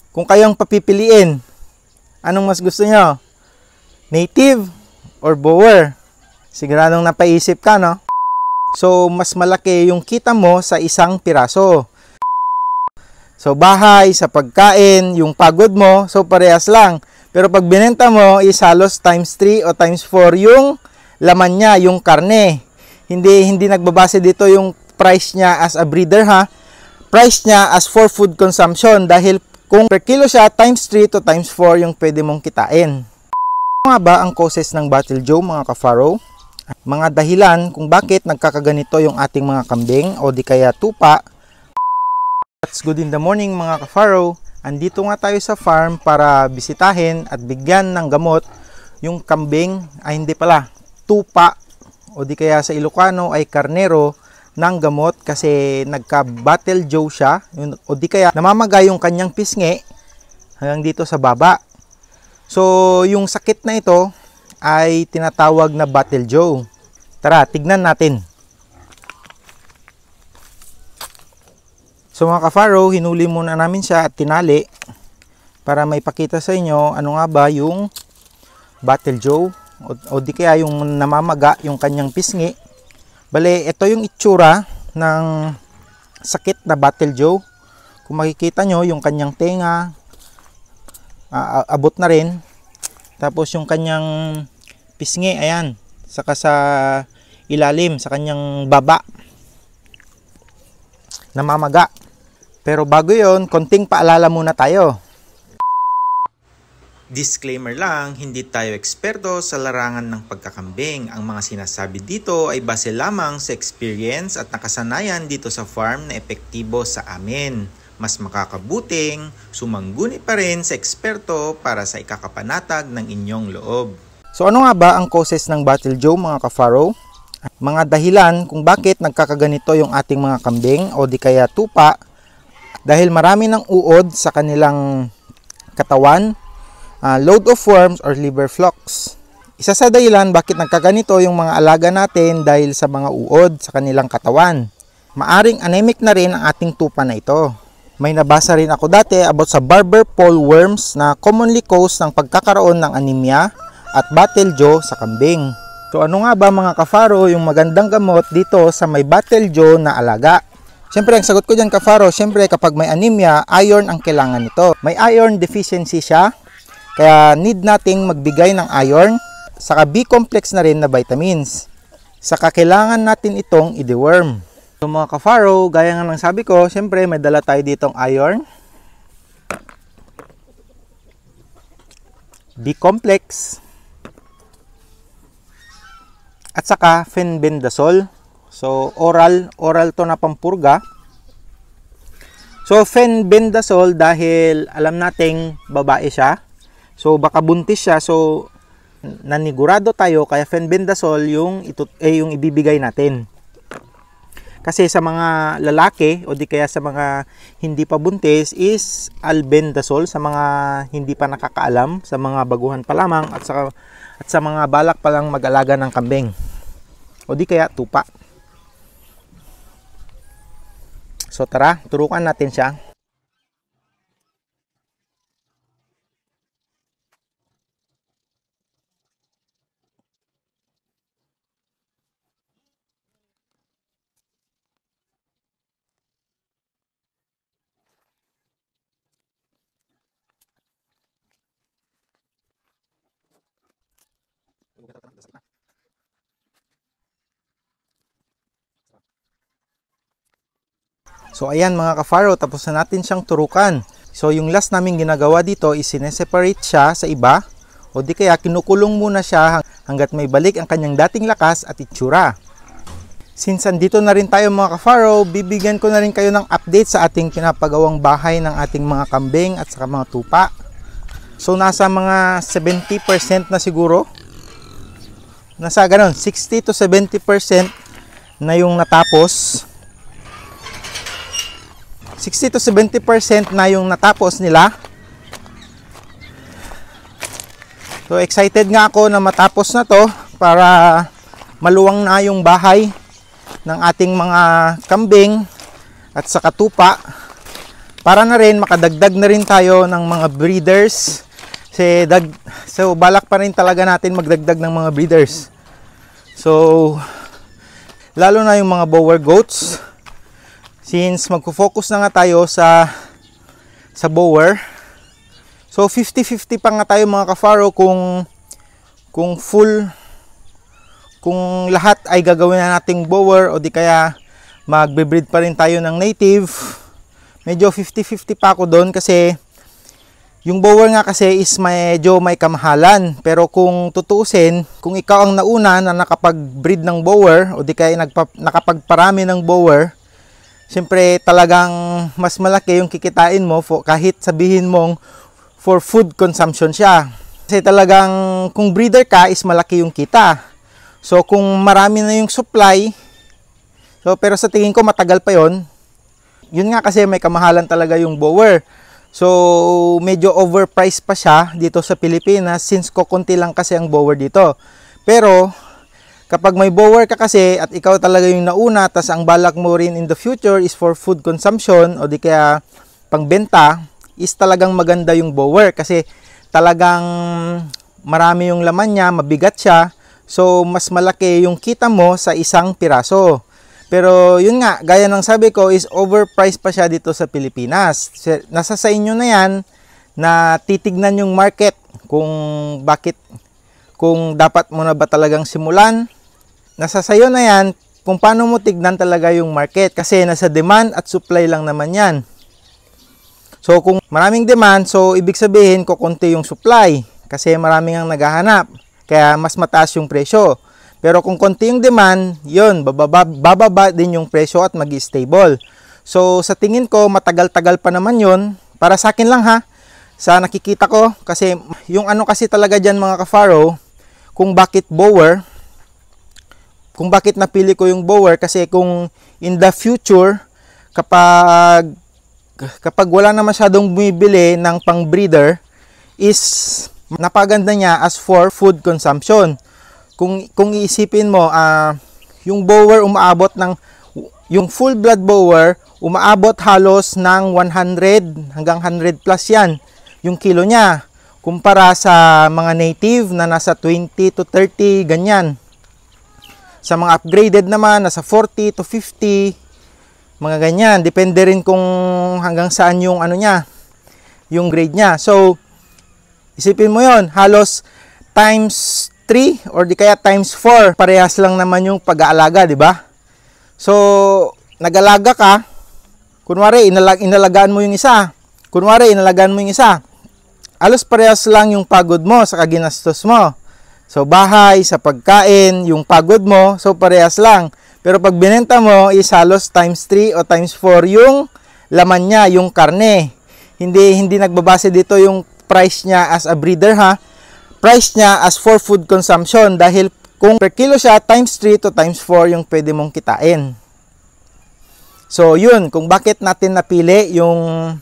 Kung kayong papipiliin, anong mas gusto nyo? Native or Boer? Siguradong napaisip ka, no? So, mas malaki yung kita mo sa isang piraso. So, bahay, sa pagkain, yung pagod mo, so parehas lang. Pero pag binenta mo, is halos times 3 o times 4 yung laman niya, yung karne. Hindi nagbabase dito yung price niya as a breeder, ha? Price niya as for food consumption. Dahil kung per kilo siya, times 3 to times 4 yung pwede mong kitain. Ano nga ba ang causes ng Battle Jaw, mga ka-farrow? Mga dahilan kung bakit nagkakaganito yung ating mga kambing o di kaya tupa. It's good in the morning, mga ka-farrow. Andito nga tayo sa farm para bisitahin at bigyan ng gamot yung kambing, ay hindi pala, tupa o di kaya sa Ilocano ay karnero ng gamot kasi nagka-Battle Jaw siya o di kaya namamaga yung kanyang pisngi hanggang dito sa baba. So yung sakit na ito ay tinatawag na Battle Jaw. Tara, tignan natin. So mga ka-farrow, hinuli muna namin siya at tinali para may pakita sa inyo ano nga ba yung Battle Jaw o di kaya yung namamaga yung kanyang pisngi. Bale, ito yung itsura ng sakit na Battle Jaw. Kung makikita nyo, yung kanyang tenga abot na rin. Tapos yung kanyang pisngi, ayan, saka sa ilalim, sa kanyang baba, namamaga. Pero bago yon, konting paalala muna tayo. Disclaimer lang, hindi tayo eksperto sa larangan ng pagkakambing. Ang mga sinasabi dito ay base lamang sa experience at nakasanayan dito sa farm na epektibo sa amin. Mas makakabuting, sumangguni pa rin sa eksperto para sa ikakapanatag ng inyong loob. So ano nga ba ang causes ng Battle Jaw, mga ka-farrow? Mga dahilan kung bakit nagkakaganito yung ating mga kambing o di kaya tupa. Dahil marami ng uod sa kanilang katawan, load of worms or liver flukes. Isa sa dahilan bakit nagkaganito yung mga alaga natin dahil sa mga uod sa kanilang katawan. Maaring anemic na rin ang ating tupa na ito. May nabasa rin ako dati about sa barber pole worms na commonly cause ng pagkakaroon ng anemia at Battle Jaw sa kambing. So ano nga ba, mga ka-farrow, yung magandang gamot dito sa may Battle Jaw na alaga? Siyempre, ang sagot ko dyan, ka-farrow, siyempre kapag may anemia, iron ang kailangan nito. May iron deficiency siya, kaya need nating magbigay ng iron, saka B-complex na rin na vitamins. Saka kailangan natin itong i-deworm. So mga ka-farrow, gaya nga ng sabi ko, siyempre may dala tayo ditong iron, B-complex, at saka fenbendazole. So oral to na pampurga. So fenbendazole dahil alam nating babae siya. So baka buntis siya. So nanigurado tayo kaya fenbendazole yung ibibigay natin. Kasi sa mga lalaki o di kaya sa mga hindi pa buntis is albendazole sa mga hindi pa nakakaalam, sa mga baguhan pa lamang at sa mga balak pa lang mag-alaga ng kambing o di kaya tupa. So tara, turukan natin siya. So ayan mga ka-farrow, tapos na natin siyang turukan. So yung last namin ginagawa dito is sineseparate siya sa iba o di kaya kinukulong muna siya hanggat may balik ang kanyang dating lakas at itsura. Since andito na rin tayo mga ka-farrow, bibigyan ko na rin kayo ng update sa ating pinapagawang bahay ng ating mga kambing at saka mga tupa. So nasa mga 70% na siguro. Nasa ganun, 60 to 70% na yung natapos. 60 to 70% na yung natapos nila. So excited nga ako na matapos na to para maluwang na yung bahay ng ating mga kambing at saka tupa para na rin makadagdag na rin tayo ng mga breeders. So balak pa rin talaga natin magdagdag ng mga breeders. So lalo na yung mga Boer goats, since magfo-focus na nga tayo sa Boer. So 50-50 pa nga tayo mga ka-faro kung lahat ay gagawin na nating Boer o di kaya magbe-breed pa rin tayo ng native. Medyo 50-50 pa ako doon kasi yung Boer nga kasi is medyo may kamahalan. Pero kung tutuusin, kung ikaw ang nauna na nakapag-breed ng Boer o di kaya nakapagparami ng Boer, siyempre talagang mas malaki yung kikitain mo kahit sabihin mong for food consumption siya. Kasi talagang kung breeder ka is malaki yung kita. So kung marami na yung supply, pero sa tingin ko matagal pa yon. Yun nga kasi may kamahalan talaga yung Boer. So, medyo overpriced pa siya dito sa Pilipinas since kokonti lang kasi ang Boer dito. Pero, kapag may Boer ka kasi at ikaw talaga yung nauna, tas ang balak mo rin in the future is for food consumption o di kaya pangbenta, is talagang maganda yung Boer kasi talagang marami yung laman niya, mabigat siya. So, mas malaki yung kita mo sa isang piraso. Pero yun nga, gaya ng sabi ko is overpriced pa siya dito sa Pilipinas. Nasa sa inyo na yan na titignan yung market kung dapat mo na ba talagang simulan. Nasa sayo na yan kung paano mo tignan talaga yung market kasi nasa demand at supply lang naman yan. So kung maraming demand, so ibig sabihin kukunti yung supply kasi maraming ang naghahanap kaya mas mataas yung presyo. Pero kung konti yung demand, yun, bababa din yung presyo at mag-stable. So, sa tingin ko, matagal-tagal pa naman yun. Para sa akin lang ha, sa nakikita ko. Kasi, yung ano kasi talaga dyan mga ka-faro, kung bakit Boer, kung bakit napili ko yung Boer, kasi kung in the future, kapag wala na masyadong bumibili ng pang-breeder, is napaganda niya as for food consumption. Kung iisipin mo, yung Boer yung full blood Boer, umaabot halos ng 100 hanggang 100 plus yan, yung kilo niya. Kumpara sa mga native na nasa 20 to 30, ganyan. Sa mga upgraded naman, nasa 40 to 50, mga ganyan. Depende rin kung hanggang saan yung ano niya, yung grade niya. So, isipin mo yon, halos times 3 or di kaya times 4, parehas lang naman yung pag-aalaga, di ba? So, nag-alaga ka, kunwari inalagaan mo yung isa, alos parehas lang yung pagod mo sa ginastos mo. So, bahay, sa pagkain, yung pagod mo, so parehas lang. Pero pag binenta mo, is halos times 3 o times 4 yung laman niya, yung karne. Hindi nagbabase dito yung price niya as a breeder ha. Price niya as for food consumption dahil kung per kilo siya, times 3 to times 4 yung pwede mong kitain. So, yun, kung bakit natin napili yung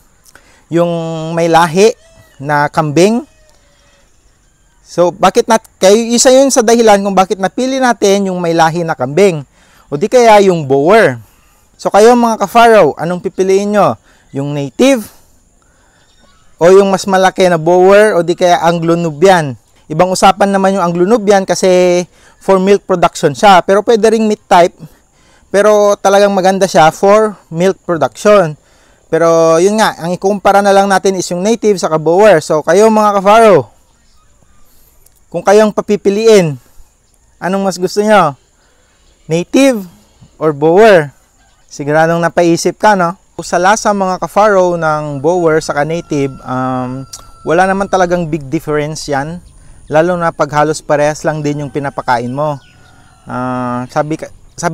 may lahi na kambing. So, isa yun sa dahilan kung bakit napili natin yung may lahi na kambing. O di kaya yung Boer. So, kayo mga ka-faro, anong pipiliin nyo? Yung native? O yung mas malaki na Boer? O di kaya Anglo-Nubian? Ibang usapan naman yung Anglo-Nubian kasi for milk production siya. Pero pwede ring meat type. Pero talagang maganda siya for milk production. Pero yun nga, ang ikumpara na lang natin is yung native sa Boer. So kayo mga ka-faro, kung kayong papipiliin, anong mas gusto nyo? Native or Boer? Siguradong napaisip ka, no? Sa lasa mga ka-faro ng Boer sa native, wala naman talagang big difference yan. Lalo na pag halos parehas lang din yung pinapakain mo. Sabi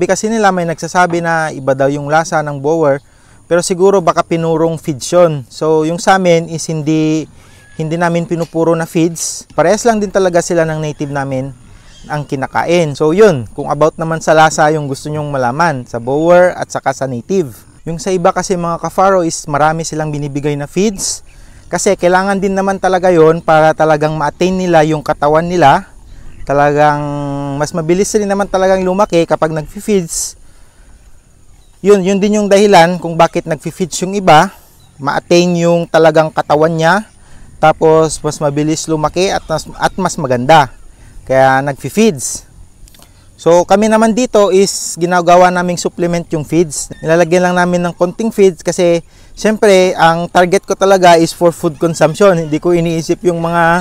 kasi nila, may nagsasabi na iba daw yung lasa ng Boer. Pero siguro baka pinurong feeds yun. So yung sa amin is hindi namin pinupuro na feeds. Parehas lang din talaga sila ng native namin ang kinakain. So yun, kung about naman sa lasa yung gusto nyong malaman sa Boer at saka sa native. Yung sa iba kasi mga ka-faro is marami silang binibigay na feeds. Kasi kailangan din naman talaga yon para talagang ma-attain nila yung katawan nila. Talagang mas mabilis rin naman talagang lumaki kapag nag-feeds. Yun din yung dahilan kung bakit nag-feeds yung iba. ma-attain yung talagang katawan niya. Tapos mas mabilis lumaki at mas maganda. Kaya nagfi-feeds. So kami naman dito is ginagawa naming supplement yung feeds. Nilalagyan lang namin ng konting feeds kasi syempre ang target ko talaga is for food consumption. Hindi ko iniisip yung mga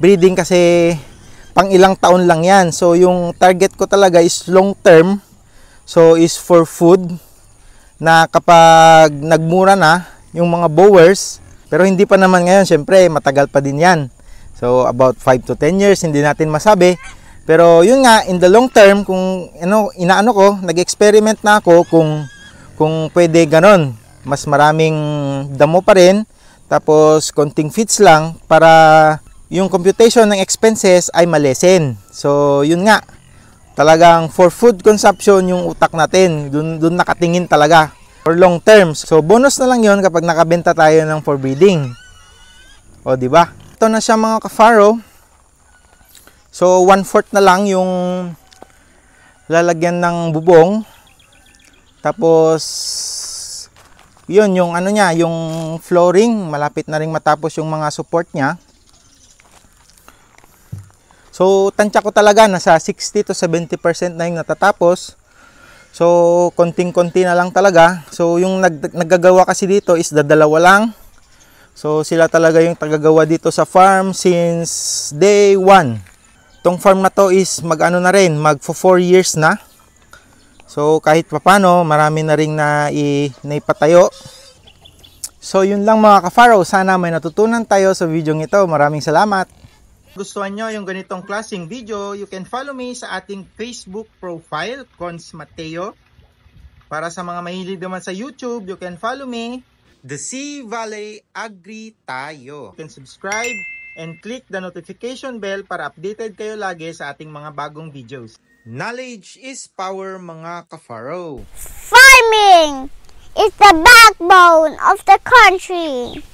breeding kasi pang ilang taon lang yan. So yung target ko talaga is long term. So is for food na kapag nagmura na yung mga bowers. Pero hindi pa naman ngayon, syempre matagal pa din yan. So about 5 to 10 years, hindi natin masabi. Pero yun nga, in the long term, kung inaano ko, nag-experiment na ako kung pwede ganon. Mas maraming damo pa rin, tapos konting feeds lang para yung computation ng expenses ay malesen. So yun nga, talagang for food consumption yung utak natin, dun nakatingin talaga. For long term. So bonus na lang 'yon kapag nakabenta tayo ng for breeding. O di ba? Ito na siya mga ka-farrow. So 1/4 na lang yung lalagyan ng bubong. Tapos 'yun yung ano niya, yung flooring, malapit na ring matapos yung mga support niya. So tansya ko talaga nasa 60 to 70% na yung natatapos. So, konting-konti na lang talaga. So, yung naggagawa kasi dito is dalawa lang. So, sila talaga yung tagagawa dito sa farm since day 1. Itong farm na to is mag-ano na rin, mag-4 years na. So, kahit papano, marami na rin naipatayo. So, yun lang mga ka-farrow. Sana may natutunan tayo sa video ito. Maraming salamat. Gustuhan nyo yung ganitong klaseng video, you can follow me sa ating Facebook profile, Cons Mateo. Para sa mga mahilig naman sa YouTube, you can follow me, The Sea Valley Agri Tayo. You can subscribe and click the notification bell para updated kayo lagi sa ating mga bagong videos. Knowledge is power mga ka-farrow. Farming is the backbone of the country.